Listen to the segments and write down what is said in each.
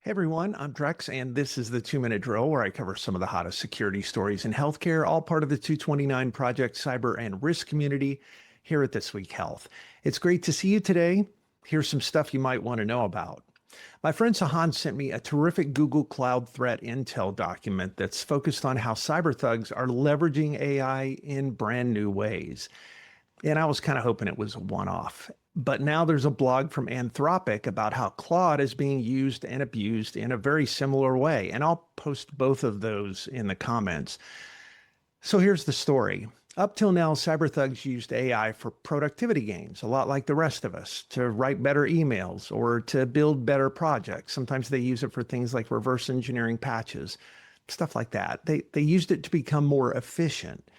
Hey everyone, I'm Drex, and this is the 2 Minute Drill where I cover some of the hottest security stories in healthcare, all part of the 229 Project Cyber and Risk community here at This Week Health. It's great to see you today. Here's some stuff you might want to know about. My friend Sahan sent me a terrific Google Cloud threat intel document that's focused on how cyber thugs are leveraging AI in brand new ways. And I was kind of hoping it was a one-off. But now there's a blog from Anthropic about how Claude is being used and abused in a very similar way. And I'll post both of those in the comments. So here's the story. Up till now, cyber thugs used AI for productivity gains, a lot like the rest of us, to write better emails or to build better projects. Sometimes they use it for things like reverse engineering patches, stuff like that. They used it to become more efficient.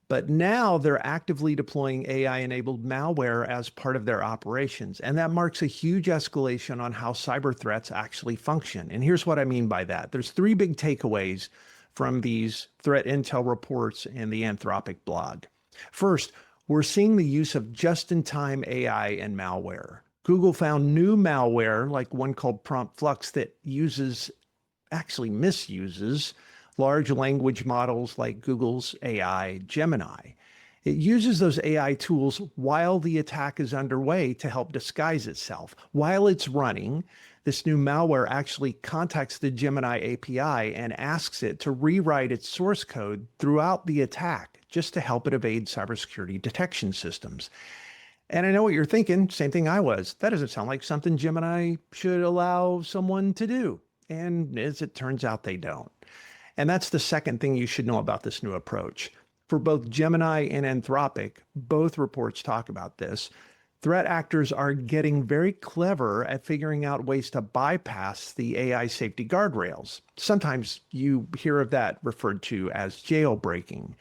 But now they're actively deploying AI-enabled malware as part of their operations. And that marks a huge escalation on how cyber threats actually function. And here's what I mean by that. There's three big takeaways from these threat intel reports in the Anthropic blog. First, we're seeing the use of just-in-time AI and malware. Google found new malware, like one called Prompt Flux, that actually misuses large language models like Google's AI Gemini. It uses those AI tools while the attack is underway to help disguise itself. While it's running, this new malware actually contacts the Gemini API and asks it to rewrite its source code throughout the attack just to help it evade cybersecurity detection systems. And I know what you're thinking, same thing I was. That doesn't sound like something Gemini should allow someone to do. And as it turns out, they don't. And that's the second thing you should know about this new approach. For both Gemini and Anthropic, both reports talk about this. Threat actors are getting very clever at figuring out ways to bypass the AI safety guardrails. Sometimes you hear of that referred to as jailbreaking.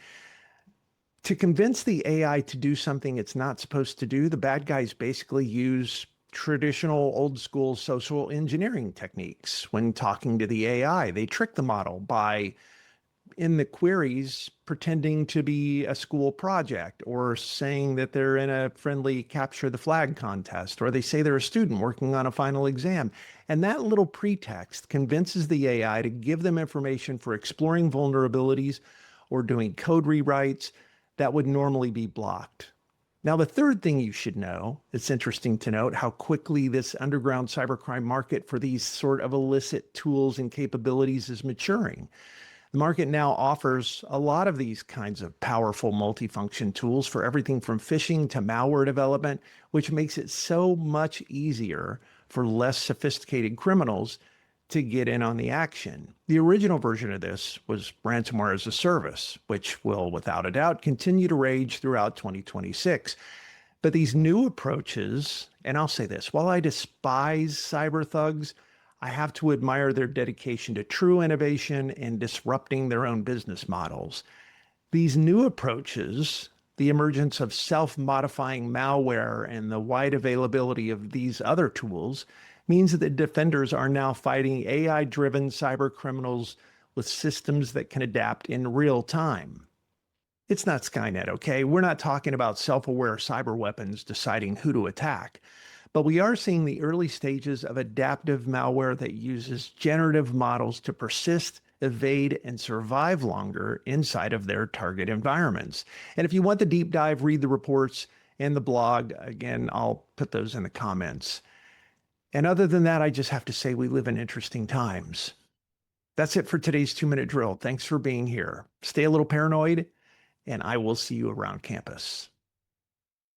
To convince the AI to do something it's not supposed to do, the bad guys basically use traditional old school social engineering techniques. When talking to the AI, they trick the model by, in the queries, pretending to be a school project or saying that they're in a friendly capture the flag contest, or they say they're a student working on a final exam. And that little pretext convinces the AI to give them information for exploring vulnerabilities or doing code rewrites that would normally be blocked. Now, the third thing you should know, it's interesting to note how quickly this underground cybercrime market for these sort of illicit tools and capabilities is maturing. The market now offers a lot of these kinds of powerful multifunction tools for everything from phishing to malware development, which makes it so much easier for less sophisticated criminals to get in on the action. The original version of this was ransomware as a service, which will, without a doubt, continue to rage throughout 2026. But these new approaches, and I'll say this, while I despise cyber thugs, I have to admire their dedication to true innovation and disrupting their own business models. These new approaches, the emergence of self-modifying malware and the wide availability of these other tools, means that the defenders are now fighting AI-driven cyber criminals with systems that can adapt in real time. It's not Skynet, okay? We're not talking about self-aware cyber weapons deciding who to attack. But we are seeing the early stages of adaptive malware that uses generative models to persist, evade, and survive longer inside of their target environments. And if you want the deep dive, read the reports and the blog. Again, I'll put those in the comments. And other than that, I just have to say we live in interesting times. That's it for today's 2 Minute Drill. Thanks for being here. Stay a little paranoid, and I will see you around campus.